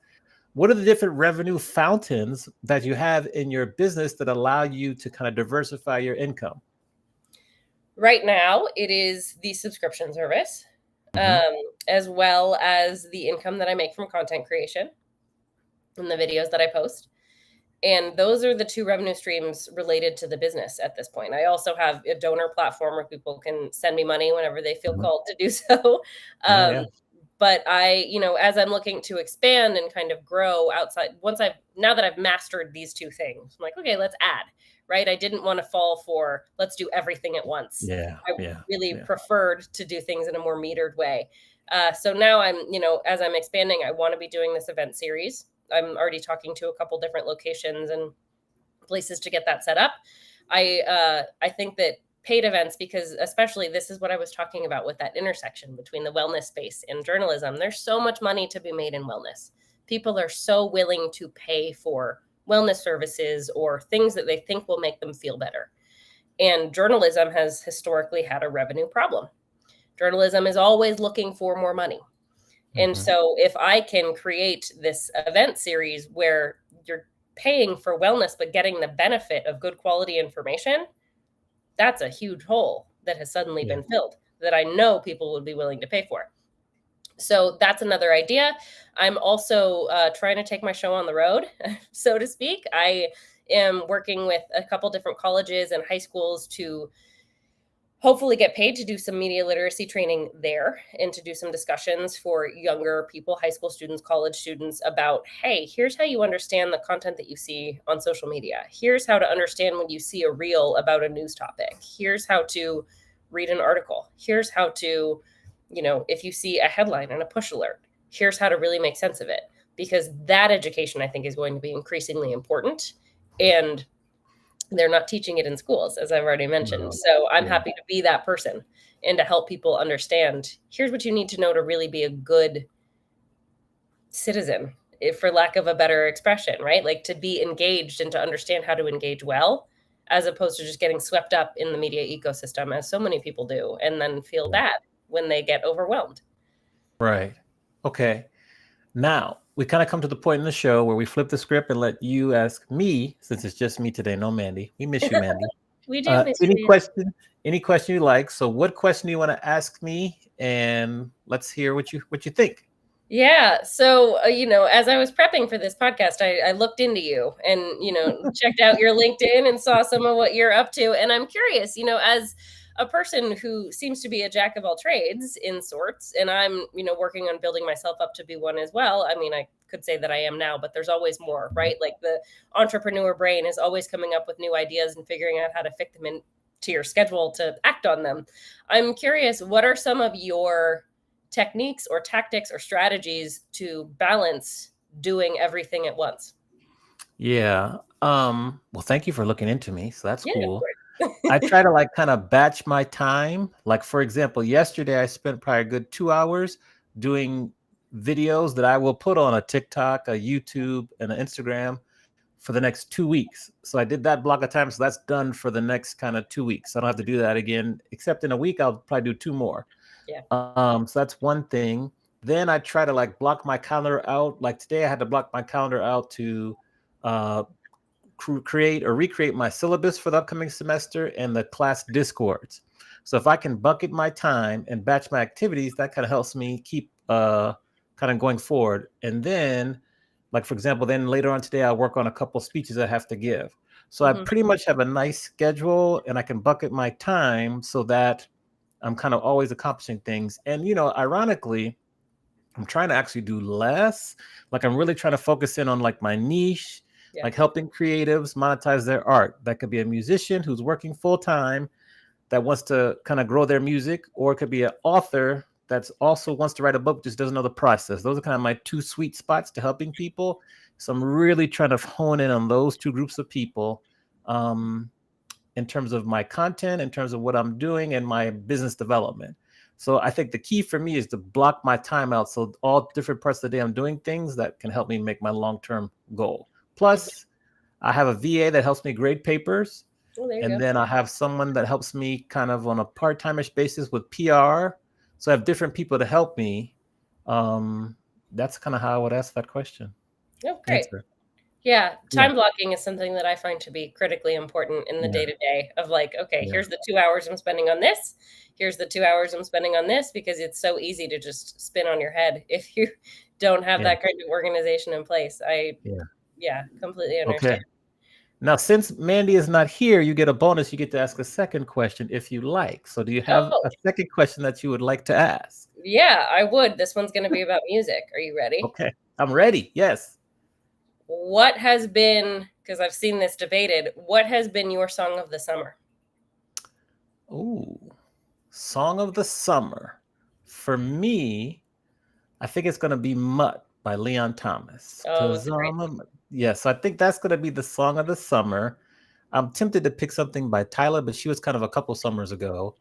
What are the different revenue fountains that you have in your business that allow you to kind of diversify your income? Right now, it is the subscription service, Mhm. as well as the income that I make from content creation and the videos that I post. And those are the two revenue streams related to the business at this point. I also have a donor platform where people can send me money whenever they feel Mhm. called to do so. Yeah, Um, yeah. but as I'm looking to expand and kind of grow outside, now that I've mastered these two things, I'm like, okay, let's add, right? I didn't want to fall for let's do everything at once. Yeah, I yeah, really yeah. preferred to do things in a more metered way. So now as I'm expanding, I want to be doing this event series. I'm already talking to a couple different locations and places to get that set up. I think that paid events, because especially this is what I was talking about with that intersection between the wellness space and journalism. There's so much money to be made in wellness. People are so willing to pay for wellness services or things that they think will make them feel better. And journalism has historically had a revenue problem. Journalism is always looking for more money. And Mhm. so if I can create this event series where you're paying for wellness but getting the benefit of good quality information, that's a huge hole that has suddenly Yeah. been filled that I know people would be willing to pay for. So that's another idea. I'm also trying to take my show on the road, so to speak. I am working with a couple different colleges and high schools to hopefully get paid to do some media literacy training there and to do some discussions for younger people, high school students, college students about, hey, here's how you understand the content that you see on social media. Here's how to understand when you see a reel about a news topic. Here's how to read an article. Here's how to, if you see a headline and a push alert, here's how to really make sense of it. Because that education, I think, is going to be increasingly important. And they're not teaching it in schools, as I've already mentioned. No. So I'm Yeah. happy to be that person and to help people understand, here's what you need to know to really be a good citizen, if for lack of a better expression, right? Like to be engaged and to understand how to engage well, as opposed to just getting swept up in the media ecosystem, as so many people do, and then feel Yeah. bad when they get overwhelmed. Right. Okay. Now we kind of come to the point in the show where we flip the script and let you ask me, since it's just me today, no Mandy. We miss you, Mandy. We do miss Any you. question you like. So what question do you want to ask me? And let's hear what you think. Yeah. So, as I was prepping for this podcast, I looked into you and, checked out your LinkedIn and saw some of what you're up to. And I'm curious, as a person who seems to be a jack of all trades in sorts, and I'm, working on building myself up to be one as well. I mean, I could say that I am now, but there's always more, Mhm. right? Like the entrepreneur brain is always coming up with new ideas and figuring out how to fit them into your schedule to act on them. I'm curious, what are some of your techniques or tactics or strategies to balance doing everything at once? Yeah. Well, thank you for looking into me. So that's Yeah, of cool. I course. try to like kind of batch my time. Like for example, yesterday I spent probably a good 2 hours doing videos that I will put on a TikTok, a YouTube, and an Instagram for the next 2 weeks. So I did that block of time. So that's done for the next kind of 2 weeks. I don't have to do that again, except in a week, I'll probably do two more. Yeah. So that's one thing. Then I try to like block my calendar out. Like today, I had to block my calendar out to uh, create or recreate my syllabus for the upcoming semester and the class discords. So if I can bucket my time and batch my activities, that kind of helps me keep kind of going forward. And then, like for example, then later on today, I'll work on a couple speeches I have to give. So I Hmm. pretty much have a nice schedule and I can bucket my time so that I'm kind of always accomplishing things. And ironically, I'm trying to actually do less. Like I'm really trying to focus in on like my niche, Yeah. like helping creatives monetize their art. That could be a musician who's working full time that wants to kind of grow their music, or it could be an author that's also wants to write a book, just doesn't know the process. Those are kind of my two sweet spots to helping people. So I'm really trying to hone in on those two groups of people. Um, in terms of my content, in terms of what I'm doing, and my business development. So I think the key for me is to block my time out. So all different parts of the day, I'm doing things that can help me make my long-term goal. Mhm. Plus, I have a VA that helps me grade papers. Oh, there you And go. then I have someone that helps me kind of on a part-timeish basis with PR. So I have different people to help me. That's kind of how I would ask that question. Oh, great. Answer. Yeah, Yeah. time blocking is something that I find to be critically important in the day Yeah. to day of like, okay, Yeah. here's the 2 hours I'm spending on this. Here's the 2 hours I'm spending on this, because it's so easy to just spin on your head if you don't have Yeah. that kind of organization in place. Yeah. Yeah, completely Okay. understand. Now, since Mandy is not here, you get a bonus. You get to ask a second question if you like. So, do you have Oh, a second question that you would like to ask? yeah, I would. This one's going to be about music. Are you ready? Okay, I'm ready. Yes. What has been, because I've seen this debated, what has been your song of the summer? Ooh, song of the summer. For me, I think it's gonna be "Mutt" by Leon Thomas. Oh, Cause it's a great I'm a yes, I think that's gonna be the song of the summer. I'm tempted to pick something by Tyler, but she was kind of a couple summers ago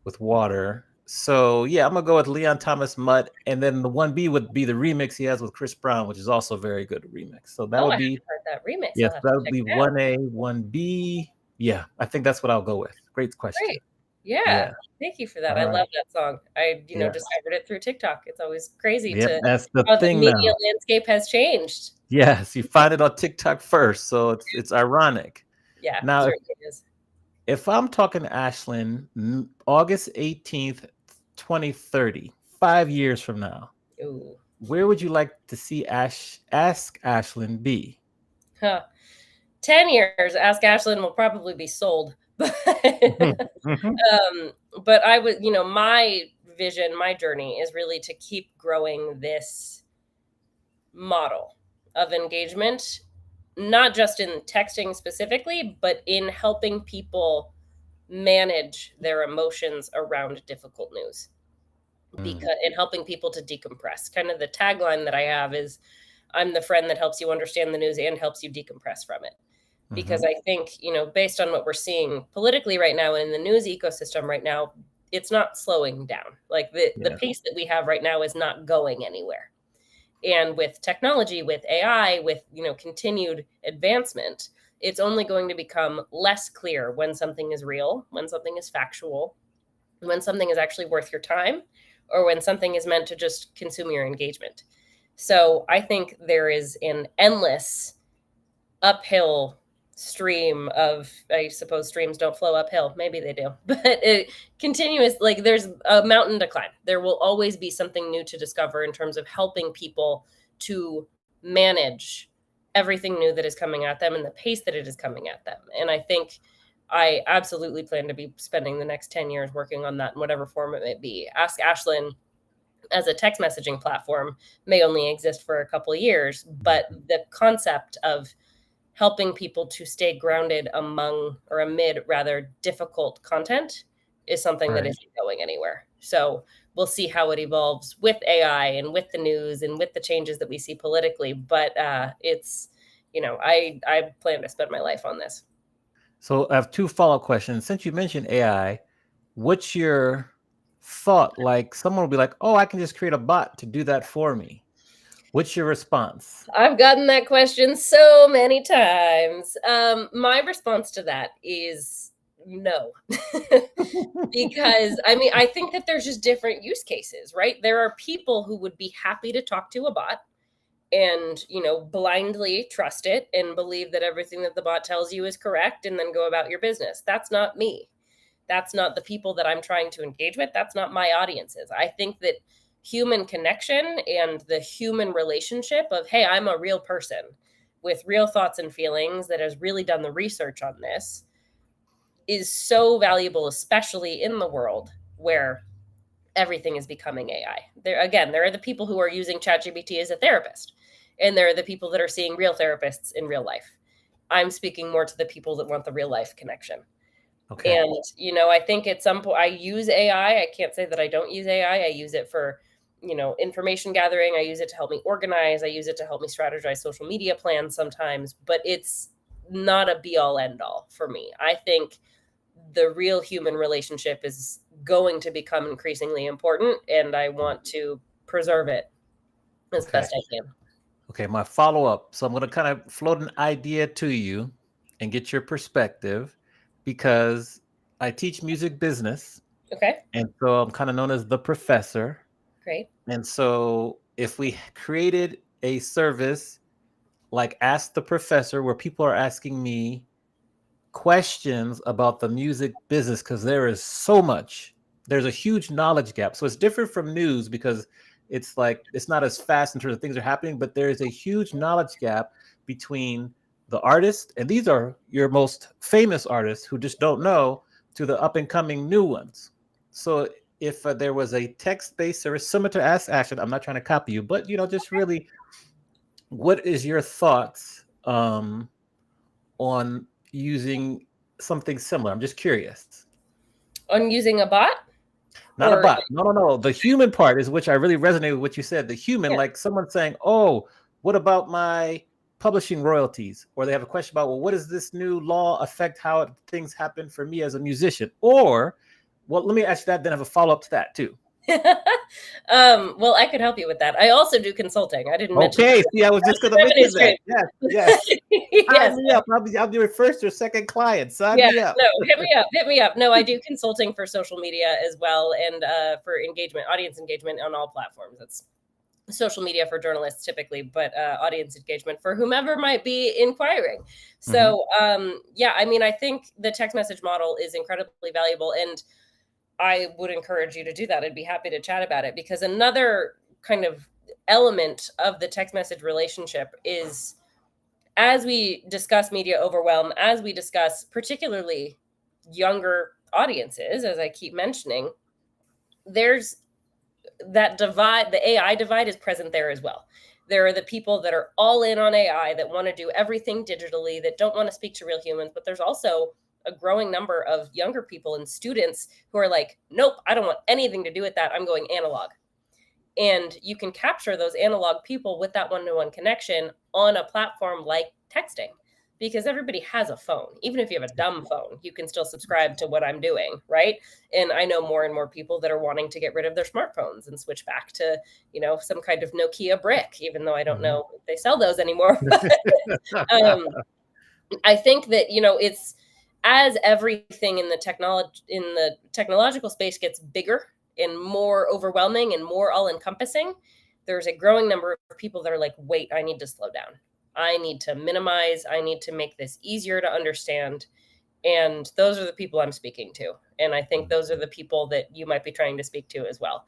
with Water. So yeah, I'm gonna go with Leon Thomas Mutt, and then the one B would be the remix he has with Chris Brown, which is also a very good remix. So that Oh, I would haven't be heard that remix. yes, I'll have that to would check be it out. 1A, 1B. Yeah, I think that's what I'll go with. Great question. Great. Yeah. Yeah. Thank you for that. All I right. love that song. I, Yes. discovered it through TikTok. It's always crazy Yep. to That's the how the thing media now. landscape has changed. Yes, you find it on TikTok first, so it's ironic. Yeah, Now, certainly is. if I'm talking Ashlyn, August 18th, 2030, 5 years from now, Ooh. where would you like to see Ask Ashlyn be? Huh. 10 years, Ask Ashlyn will probably be sold. But Mhm, mhm, but I would, my vision, my journey is really to keep growing this model of engagement, not just in texting specifically, but in helping people manage their emotions around difficult news, mm, because and helping people to decompress. Kind of the tagline that I have is, I'm the friend that helps you understand the news and helps you decompress from it. Because mhm. I think, based on what we're seeing politically right now and in the news ecosystem right now, it's not slowing down. Like the Yeah. pace that we have right now is not going anywhere. And with technology, with AI, with continued advancement, it's only going to become less clear when something is real, when something is factual, when something is actually worth your time, or when something is meant to just consume your engagement. So I think there is an endless uphill stream of, I suppose streams don't flow uphill, maybe they do, but it continuous, like there's a mountain to climb. There will always be something new to discover in terms of helping people to manage everything new that is coming at them and the pace that it is coming at them. And I think I absolutely plan to be spending the next 10 years working on that in whatever form it may be. Ask Ashlyn as a text messaging platform may only exist for a couple of years, but the concept of helping people to stay grounded among, or amid rather, difficult content is something that Right. isn't going anywhere. So we'll see how it evolves with AI and with the news and with the changes that we see politically. But it's, I plan to spend my life on this. So I have two follow-up questions. Since you mentioned AI, what's your thought? Like someone will be like, "Oh, I can just create a bot to do that for me." What's your response? I've gotten that question so many times. My response to that is no. Because I mean, I think that there's just different use cases, right? There are people who would be happy to talk to a bot and, blindly trust it and believe that everything that the bot tells you is correct and then go about your business. That's not me. That's not the people that I'm trying to engage with. That's not my audiences. I think that human connection and the human relationship of, hey, I'm a real person with real thoughts and feelings that has really done the research on this is so valuable, especially in the world where everything is becoming AI. There are the people who are using ChatGPT as a therapist, and there are the people that are seeing real therapists in real life. I'm speaking more to the people that want the real life connection. Okay. And, I think at some point I use AI. I can't say that I don't use AI. I use it for, information gathering. I use it to help me organize. I use it to help me strategize social media plans sometimes, but it's not a be all end all for me. I think the real human relationship is going to become increasingly important, and I want to preserve it as Okay. best I can. Okay, my follow-up. So I'm going to kind of float an idea to you and get your perspective because I teach music business, Okay, and so I'm kind of known as the professor. great. And so if we created a service like Ask the Professor where people are asking me questions about the music business because there is so much. There's a huge knowledge gap. So it's different from news because it's like it's not as fast in terms of things are happening, but there is a huge knowledge gap between the artist, and these are your most famous artists who just don't know, to the up and coming new ones. So if there was a text-based service similar to Ask Ashlyn, I'm not trying to copy you, but just really, what is your thoughts on using something similar? I'm just curious. On using a bot Not a or bot. No, no, no. The human part is which I really resonate with what you said. The human, yeah. like someone saying, "Oh, what about my publishing royalties?" Or they have a question about, "Well, what does this new law affect how things happen for me as a musician?" Or, well, let me ask you that, then have a follow up to that too. Well, I could help you with that. I also do consulting. I didn't mention Okay. See, I was just that's going a to revenue mention that. stream. Yes, yes. Yes. Sign me up. I'll be your first or second client. Sign Yeah, me up. no, hit me up, hit me up. No, I do consulting for social media as well, and for engagement, audience engagement on all platforms. That's social media for journalists typically, but audience engagement for whomever might be inquiring. Mm-hmm. So yeah, I mean, I think the text message model is incredibly valuable, and I would encourage you to do that. I'd be happy to chat about it, because another kind of element of the text message relationship is, as we discuss media overwhelm, as we discuss particularly younger audiences, as I keep mentioning, there's that divide. The AI divide is present there as well. There are the people that are all in on AI, that want to do everything digitally, that don't want to speak to real humans. But there's also a growing number of younger people and students who are like, nope, I don't want anything to do with that. I'm going analog. And you can capture those analog people with that one-to-one connection on a platform like texting, because everybody has a phone. Even if you have a dumb phone, you can still subscribe to what I'm doing, right? And I know more and more people that are wanting to get rid of their smartphones and switch back to, some kind of Nokia brick, even though I don't Mm-hmm. know if they sell those anymore. um, I think that, it's, as everything in the technological space gets bigger and more overwhelming and more all encompassing, there's a growing number of people that are like, wait, I need to slow down. I need to minimize. I need to make this easier to understand. And those are the people I'm speaking to. And I think those are the people that you might be trying to speak to as well.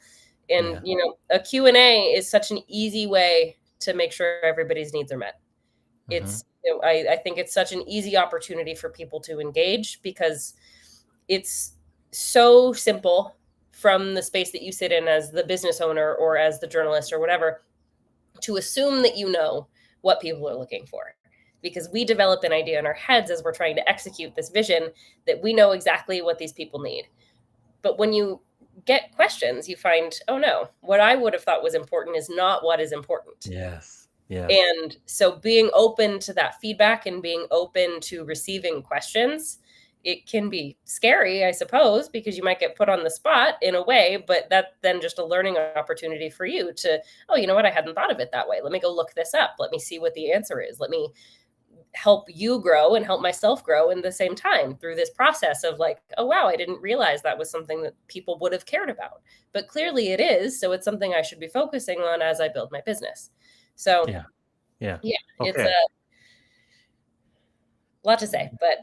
And, Yeah. a Q&A is such an easy way to make sure everybody's needs are met. Hmm. I think it's such an easy opportunity for people to engage because it's so simple from the space that you sit in as the business owner or as the journalist or whatever to assume that you know what people are looking for, because we develop an idea in our heads as we're trying to execute this vision that we know exactly what these people need. But when you get questions, you find, oh no, what I would have thought was important is not what is important. Yes. Yes. And so being open to that feedback and being open to receiving questions, it can be scary, I suppose, because you might get put on the spot in a way, but that then just a learning opportunity for you to, oh, you know what? I hadn't thought of it that way. Let me go look this up. Let me see what the answer is. Let me help you grow and help myself grow in the same time through this process of like, oh, wow, I didn't realize that was something that people would have cared about. But clearly it is. So it's something I should be focusing on as I build my business. So, Yeah. Yeah. yeah, it's Okay. a lot to say, but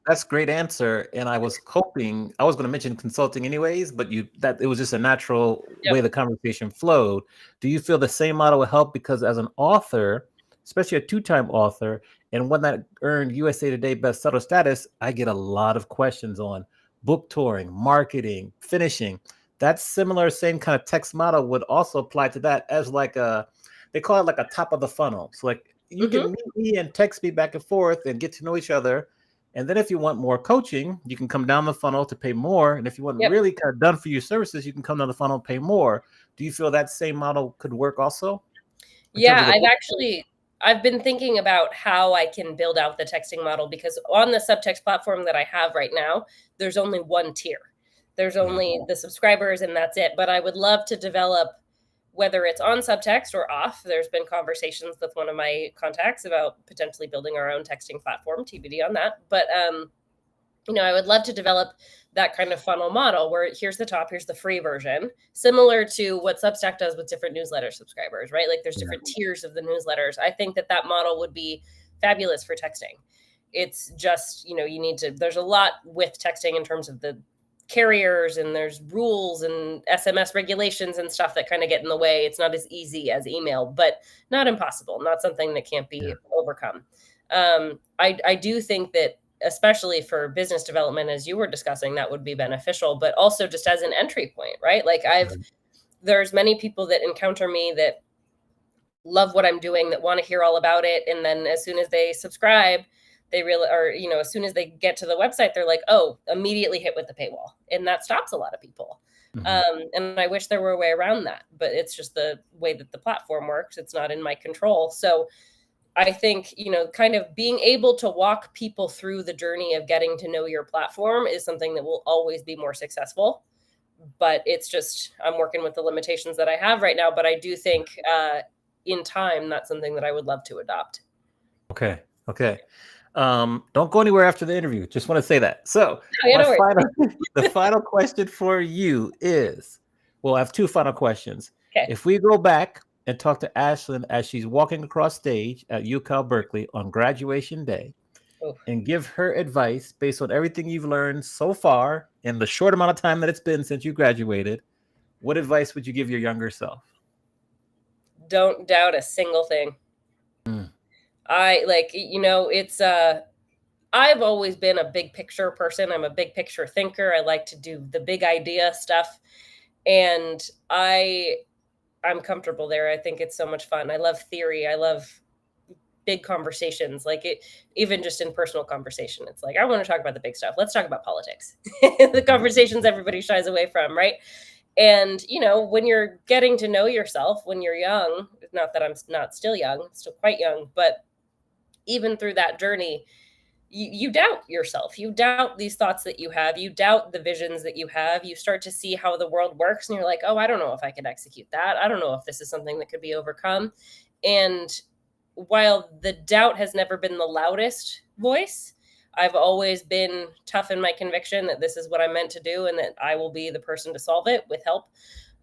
That's great answer. And I was hoping I was going to mention consulting anyways, but that it was just a natural way yep. the conversation flowed. Do you feel the same model will help? Because as an author, especially a two-time author, and one that earned USA Today bestseller status, I get a lot of questions on book touring, marketing, finishing. That similar same kind of text model would also apply to that as like they call it like a top of the funnel. So like you can Hmm. meet me and text me back and forth and get to know each other. And then if you want more coaching, you can come down the funnel to pay more. And if you want Yep. really kind of done for you services, you can come down the funnel and pay more. Do you feel that same model could work also in terms Yeah, of the book? I've been thinking about how I can build out the texting model because on the subtext platform that I have right now, there's only one tier. There's Yeah. only the subscribers and that's it. But I would love to develop, whether it's on subtext or off. There's been conversations with one of my contacts about potentially building our own texting platform, TBD on that. But I would love to develop that kind of funnel model where here's the top, here's the free version, similar to what Substack does with different newsletter subscribers, right? Like there's Yeah. different tiers of the newsletters. I think that that model would be fabulous for texting. It's just, there's a lot with texting in terms of the carriers and there's rules and SMS regulations and stuff that kind of get in the way. It's not as easy as email, but not impossible, not something that can't be Yeah. overcome. I do think that especially for business development, as you were discussing, that would be beneficial, but also just as an entry point, right? Like Right. there's many people that encounter me that love what I'm doing, that want to hear all about it. And then as soon as they subscribe, they really, or, as soon as they get to the website, they're like, oh, immediately hit with the paywall. And that stops a lot of people. Mhm. And I wish there were a way around that, but it's just the way that the platform works. It's not in my control. So I think, kind of being able to walk people through the journey of getting to know your platform is something that will always be more successful. But it's just, I'm working with the limitations that I have right now. But I do think in time, that's something that I would love to adopt. Okay. Okay. Don't go anywhere after the interview. Just want to say that. So Oh, yeah, my no worries. final, the final question for you is, well, I have two final questions. Okay. If we go back and talk to Ashlyn as she's walking across stage at UCal Berkeley on graduation day Oof. and give her advice based on everything you've learned so far in the short amount of time that it's been since you graduated, what advice would you give your younger self? Don't doubt a single thing. Mm. It's I've always been a big picture person. I'm a big picture thinker. I like to do the big idea stuff. And I'm comfortable there. I think it's so much fun. I love theory. I love big conversations. Like it, even just in personal conversation. It's like I want to talk about the big stuff. Let's talk about politics. The Mhm. conversations everybody shies away from, right? And when you're getting to know yourself when you're young, not that I'm not still young, still quite young, but even through that journey, you doubt yourself. You doubt these thoughts that you have. You doubt the visions that you have. You start to see how the world works, and you're like, oh, I don't know if I could execute that. I don't know if this is something that could be overcome. And while the doubt has never been the loudest voice, I've always been tough in my conviction that this is what I'm meant to do and that I will be the person to solve it with help.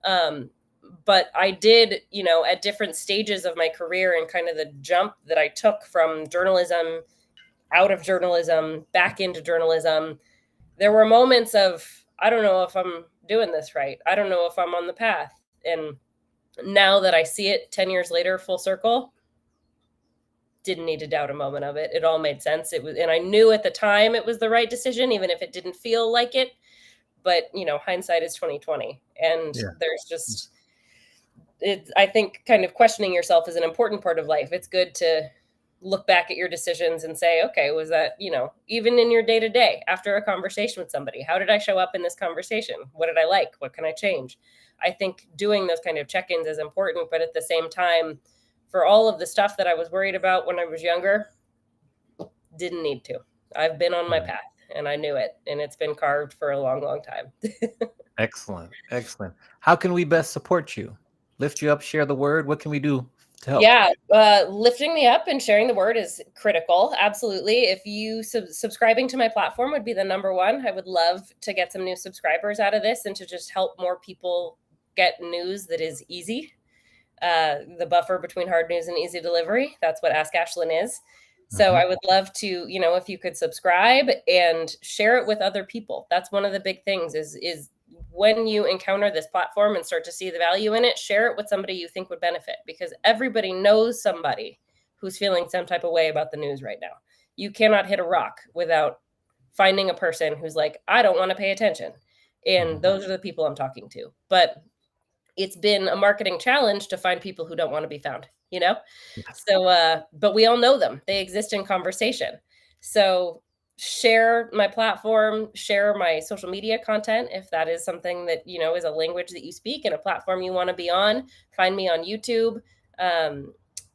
Um, But I did, at different stages of my career and kind of the jump that I took from journalism, out of journalism, back into journalism, there were moments of, I don't know if I'm doing this right. I don't know if I'm on the path. And now that I see it 10 years later, full circle, didn't need to doubt a moment of it. It all made sense. It was, and I knew at the time it was the right decision, even if it didn't feel like it. But hindsight is 2020, and Yeah. there's just, I think kind of questioning yourself is an important part of life. It's good to look back at your decisions and say, okay, was that, even in your day to day after a conversation with somebody, how did I show up in this conversation? What did I like? What can I change? I think doing those kind of check-ins is important, but at the same time, for all of the stuff that I was worried about when I was younger, didn't need to. I've been on my path and I knew it, and it's been carved for a long, long time. Excellent. Excellent. How can we best support you? Lift you up, share the word. What can we do to help? Yeah, lifting me up and sharing the word is critical. Absolutely. If you subscribing to my platform would be the number one. I would love to get some new subscribers out of this and to just help more people get news that is easy. The buffer between hard news and easy delivery. That's what Ask Ashlyn is. So I would love to, if you could subscribe and share it with other people. That's one of the big things is when you encounter this platform and start to see the value in it, share it with somebody you think would benefit, because everybody knows somebody who's feeling some type of way about the news right now. You cannot hit a rock without finding a person who's like, I don't want to pay attention. And those are the people I'm talking to. But it's been a marketing challenge to find people who don't want to be found, Yes. So, but we all know them. They exist in conversation. So share my platform, share my social media content. If that is something that, is a language that you speak and a platform you want to be on, find me on YouTube.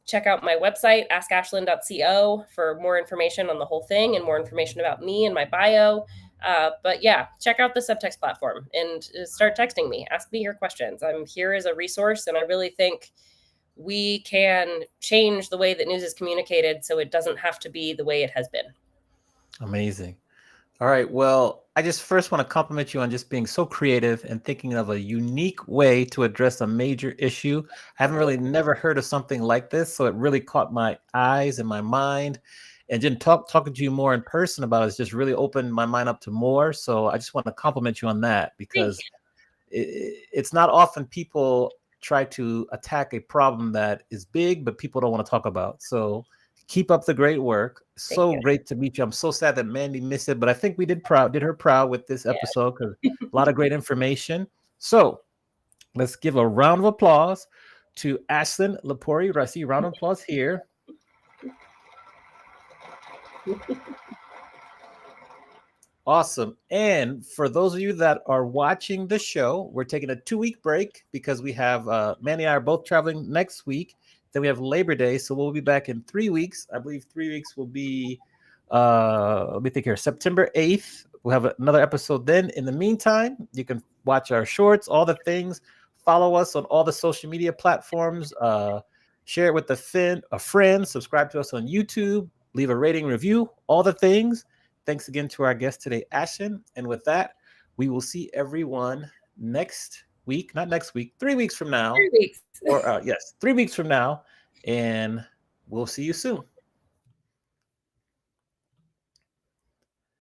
Check out my website, askashlyn.co, for more information on the whole thing and more information about me and my bio. But yeah, check out the Subtext platform and start texting me. Ask me your questions. I'm here as a resource, and I really think we can change the way that news is communicated so it doesn't have to be the way it has been. Amazing. All right. Well, I just first want to compliment you on just being so creative and thinking of a unique way to address a major issue. I haven't really never heard of something like this, so it really caught my eyes and my mind. And then talking to you more in person about it's just really opened my mind up to more. So I just want to compliment you on that, because it's not often people try to attack a problem that is big, but people don't want to talk about. So keep up the great work. So great to meet you. I'm so sad that Mandy missed it, but I think we did her proud with this episode, because a lot of great information. So let's give a round of applause to Ashlyn Lipori-Russie. Round of applause here. Awesome. And for those of you that are watching the show, we're taking a 2-week break because we have Mandy and I are both traveling next week. Then we have Labor Day, so we'll be back in 3 weeks. I believe 3 weeks will be, let me think here, September 8th. We'll have another episode then. In the meantime, you can watch our shorts, all the things. Follow us on all the social media platforms. Share it with a friend. Subscribe to us on YouTube. Leave a rating, review, all the things. Thanks again to our guest today, Ashlyn. And with that, we will see everyone next week. Not next week, 3 weeks from now. 3 weeks. Or yes, 3 weeks from now. And we'll see you soon.